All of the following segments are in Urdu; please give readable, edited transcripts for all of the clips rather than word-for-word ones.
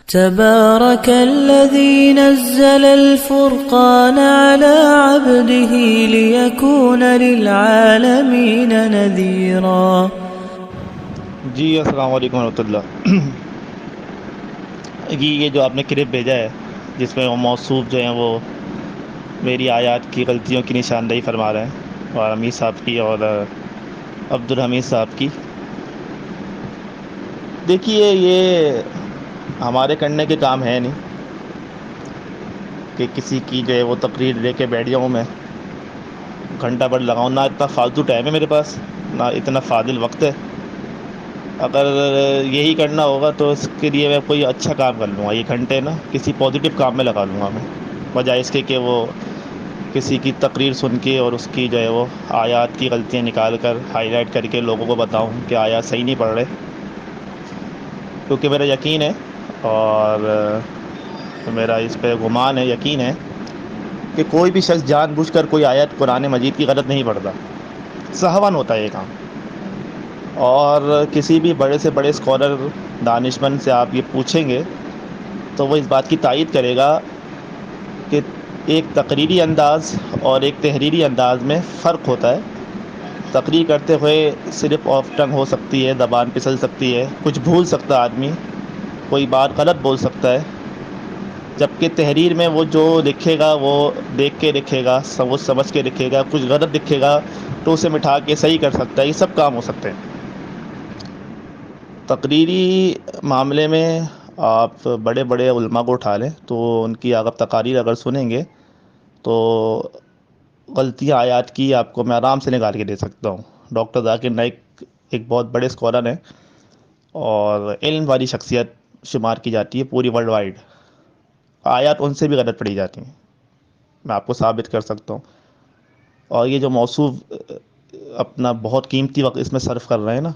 تبارك الذي نزل الفرقان على عبده ليكون للعالمين نذيرا۔ جی السلام علیکم ورحمۃ اللہ۔ جی یہ جو آپ نے کلپ بھیجا ہے جس میں وہ موصوف جو ہیں وہ میری آیات کی غلطیوں کی نشاندہی فرما رہے ہیں، اور امیر صاحب کی اور عبد الحمید صاحب کی، دیکھیے یہ ہمارے کرنے کے کام ہے نہیں کہ کسی کی جو ہے وہ تقریر لے کے بیٹھ جاؤں میں گھنٹہ بھر لگاؤں، نہ اتنا فالتو ٹائم ہے میرے پاس، نہ اتنا فاضل وقت ہے۔ اگر یہی کرنا ہوگا تو اس کے لیے میں کوئی اچھا کام کر لوں گا، یہ گھنٹے نا کسی پازیٹیو کام میں لگا لوں گا میں، بجائے اس کے کہ وہ کسی کی تقریر سن کے اور اس کی جو ہے وہ آیات کی غلطیاں نکال کر ہائی لائٹ کر کے لوگوں کو بتاؤں کہ آیات صحیح نہیں پڑھ رہے۔ کیونکہ میرا یقین ہے اور میرا اس پہ گمان ہے، یقین ہے کہ کوئی بھی شخص جان بوجھ کر کوئی آیت قرآن مجید کی غلط نہیں پڑھتا، سہون ہوتا ہے یہ کام۔ اور کسی بھی بڑے سے بڑے اسکالر دانشمند سے آپ یہ پوچھیں گے تو وہ اس بات کی تائید کرے گا کہ ایک تقریری انداز اور ایک تحریری انداز میں فرق ہوتا ہے۔ تقریر کرتے ہوئے صرف آف ٹنگ ہو سکتی ہے، زبان پھسل سکتی ہے، کچھ بھول سکتا ہے آدمی، کوئی بات غلط بول سکتا ہے، جبکہ تحریر میں وہ جو لکھے گا وہ دیکھ کے لکھے گا، وہ سمجھ کے لکھے گا، کچھ غلط لکھے گا تو اسے مٹھا کے صحیح کر سکتا ہے۔ یہ سب کام ہو سکتے ہیں۔ تقریری معاملے میں آپ بڑے بڑے علماء کو اٹھا لیں تو ان کی اگر تقاریر اگر سنیں گے تو غلطیاں آیات کی آپ کو میں آرام سے نکال کے دے سکتا ہوں۔ ڈاکٹر ذاکر نائک ایک بہت بڑے اسکالر ہیں اور علم والی شخصیت شمار کی جاتی ہے پوری ورلڈ وائڈ، آیات ان سے بھی غلط پڑھی جاتی ہیں، میں آپ کو ثابت کر سکتا ہوں۔ اور یہ جو موصوف اپنا بہت قیمتی وقت اس میں صرف کر رہے ہیں نا،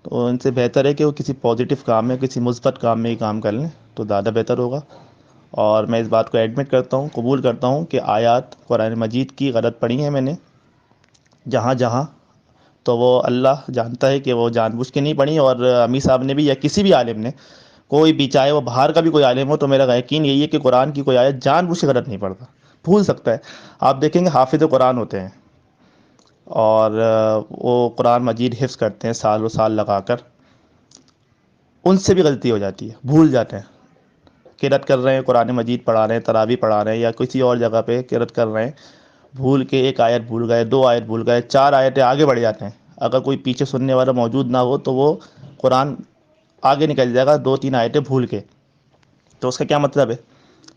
تو ان سے بہتر ہے کہ وہ کسی پازیٹیو کام میں، کسی مثبت کام میں ہی کام کر لیں تو زیادہ بہتر ہوگا۔ اور میں اس بات کو ایڈمٹ کرتا ہوں، قبول کرتا ہوں کہ آیات قرآن مجید کی غلط پڑھی ہیں میں نے جہاں جہاں، تو وہ اللہ جانتا ہے کہ وہ جان بوجھ کے نہیں پڑھی، اور امیر صاحب نے بھی یا کسی بھی عالم نے، کوئی بھی، چاہے وہ باہر کا بھی کوئی عالم ہو، تو میرا یقین یہی ہے کہ قرآن کی کوئی آیت جان بوجھ کے غلط نہیں پڑھتا، بھول سکتا ہے۔ آپ دیکھیں گے حافظ قرآن ہوتے ہیں اور وہ قرآن مجید حفظ کرتے ہیں سال و سال لگا کر، ان سے بھی غلطی ہو جاتی ہے، بھول جاتے ہیں۔ قرأت کر رہے ہیں، قرآن مجید پڑھا رہے ہیں، تراویح پڑھا رہے ہیں یا کسی اور جگہ پہ قرأت کر رہے ہیں، بھول کے ایک آیت بھول گئے، دو آیت بھول گئے، چار آیتیں آگے بڑھ جاتے ہیں۔ اگر کوئی پیچھے سننے والا موجود نہ ہو تو وہ قرآن آگے نکل جائے گا دو تین آیتیں بھول کے، تو اس کا کیا مطلب ہے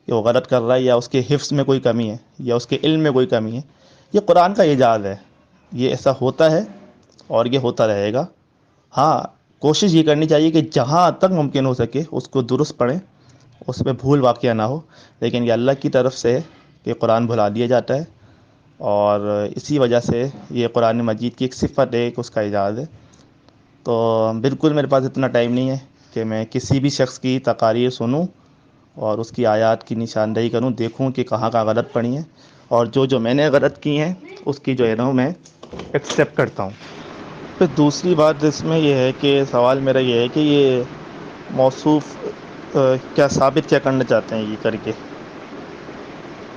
کہ وہ غلط کر رہا ہے، یا اس کے حفظ میں کوئی کمی ہے، یا اس کے علم میں کوئی کمی ہے۔ یہ قرآن کا اعجاز ہے، یہ ایسا ہوتا ہے اور یہ ہوتا رہے گا۔ ہاں، کوشش یہ کرنی چاہیے کہ جہاں تک ممکن ہو سکے اس کو درست پڑھیں، اس میں بھول واقعہ نہ ہو، لیکن یہ اللہ کی طرف سے کہ قرآن بھلا دیا جاتا ہے، اور اسی وجہ سے یہ قرآن مجید کی ایک صفت ہے، ایک اس کا اعجاز ہے۔ تو بالکل میرے پاس اتنا ٹائم نہیں ہے کہ میں کسی بھی شخص کی تقاریر سنوں اور اس کی آیات کی نشاندہی کروں، دیکھوں کہ کہاں کہاں غلط پڑھی ہیں، اور جو میں نے غلط کی ہیں اس کی جو ہے نا میں ایکسیپٹ کرتا ہوں۔ پھر دوسری بات اس میں یہ ہے کہ سوال میرا یہ ہے کہ یہ موصوف کیا ثابت کیا کرنا چاہتے ہیں یہ کر کے،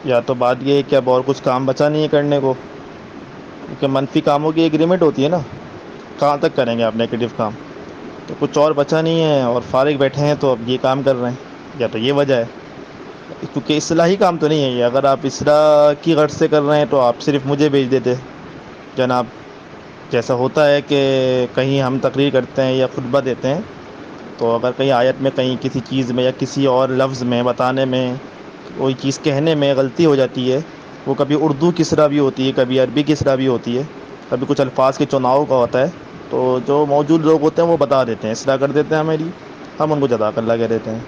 یا تو بات یہ ہے کہ اب اور کچھ کام بچا نہیں ہے کرنے کو، کیونکہ منفی کاموں کی ایک لمٹ ہوتی ہے نا، کہاں تک کریں گے آپ نیگیٹو کام، تو کچھ اور بچا نہیں ہے اور فارغ بیٹھے ہیں تو اب یہ کام کر رہے ہیں، یا تو یہ وجہ ہے، کیونکہ اصلاحی کام تو نہیں ہے یہ۔ اگر آپ اصلاح کی غرض سے کر رہے ہیں تو آپ صرف مجھے بھیج دیتے جناب، جیسا ہوتا ہے کہ کہیں ہم تقریر کرتے ہیں یا خطبہ دیتے ہیں تو اگر کہیں آیت میں کہیں کسی چیز میں یا کسی اور لفظ میں بتانے میں، کوئی چیز کہنے میں غلطی ہو جاتی ہے، وہ کبھی اردو کی اصطلاح بھی ہوتی ہے، کبھی عربی کی اصطلاح بھی ہوتی ہے، کبھی کچھ الفاظ کے چناؤ کا ہوتا ہے، تو جو موجود لوگ ہوتے ہیں وہ بتا دیتے ہیں، اصلاح کر دیتے ہیں ہماری، ہم ان کو جزاک اللہ کہہ دیتے ہیں۔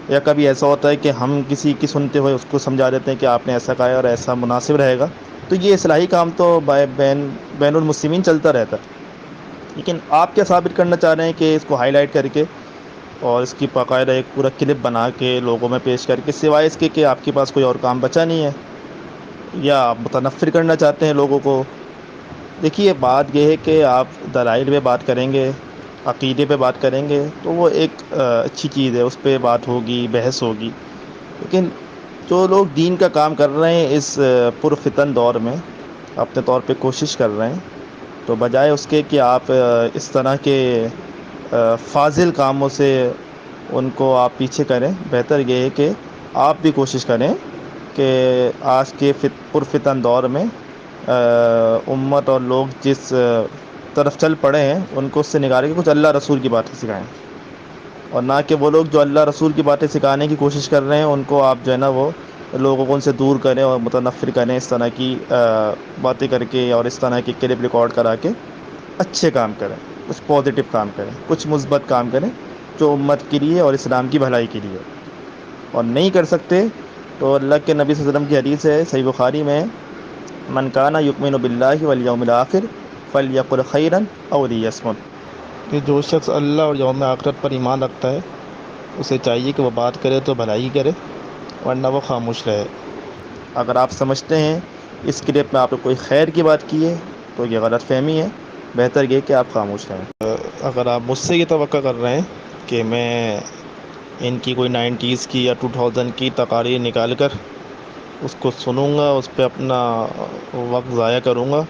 یا کبھی ایسا ہوتا ہے کہ ہم کسی کی سنتے ہوئے اس کو سمجھا دیتے ہیں کہ آپ نے ایسا کہا ہے اور ایسا مناسب رہے گا، تو یہ اصلاحی کام تو بین المسلمین چلتا رہتا ہے۔ لیکن آپ کیا ثابت کرنا چاہ رہے ہیں کہ اس کو ہائی لائٹ کر کے اور اس کی باقاعدہ ایک پورا کلپ بنا کے لوگوں میں پیش کر کے، سوائے اس کے کہ آپ کے پاس کوئی اور کام بچا نہیں ہے، یا آپ متنفر کرنا چاہتے ہیں لوگوں کو؟ دیکھیے بات یہ ہے کہ آپ دلائل میں بات کریں گے عقیدے پہ بات کریں گے تو وہ ایک اچھی چیز ہے، اس پہ بات ہوگی، بحث ہوگی. لیکن جو لوگ دین کا کام کر رہے ہیں اس پرفتن دور میں، اپنے طور پہ کوشش کر رہے ہیں، تو بجائے اس کے کہ آپ اس طرح کے فاضل کاموں سے ان کو آپ پیچھے کریں، بہتر یہ ہے کہ آپ بھی کوشش کریں کہ آج کے پرفتن دور میں امت اور لوگ جس طرف چل پڑے ہیں ان کو اس سے نکال کے کچھ اللہ رسول کی باتیں سکھائیں، اور نہ کہ وہ لوگ جو اللہ رسول کی باتیں سکھانے کی کوشش کر رہے ہیں ان کو آپ جو ہے نا وہ لوگوں کو ان سے دور کریں اور متنفر کریں، اس طرح کی باتیں کر کے اور اس طرح کی کلپ ریکارڈ کرا کے. اچھے کام کریں، کچھ پازیٹیو کام کریں، کچھ مثبت کام کریں جو امت کے لیے اور اسلام کی بھلائی کے لیے. اور نہیں کر سکتے تو اللہ کے نبی صلی اللہ علیہ وسلم کی حدیث ہے صحیح بخاری میں، من کان یؤمن باللہ والیوم الآخر فلیقل خیرا او لیصمت. کہ جو شخص اللہ اور یوم آخرت پر ایمان رکھتا ہے اسے چاہیے کہ وہ بات کرے تو بھلائی کرے، ورنہ وہ خاموش رہے. اگر آپ سمجھتے ہیں اس کلپ میں آپ نے کوئی خیر کی بات کی ہے تو یہ غلط فہمی ہے، بہتر یہ کہ آپ خاموش رہیں. اگر آپ مجھ سے یہ توقع کر رہے ہیں کہ میں ان کی کوئی 90s کی یا 2000 کی تقاریر نکال کر اس کو سنوں گا، اس پہ اپنا وقت ضائع کروں گا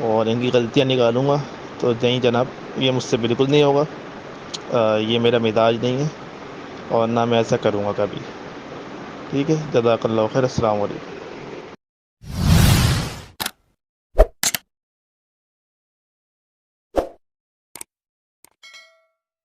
اور ان کی غلطیاں نکالوں گا، تو نہیں جناب، یہ مجھ سے بالکل نہیں ہوگا. یہ میرا مزاج نہیں ہے اور نہ میں ایسا کروں گا کبھی. ٹھیک ہے، جزاک اللہ خیر، السلام علیکم.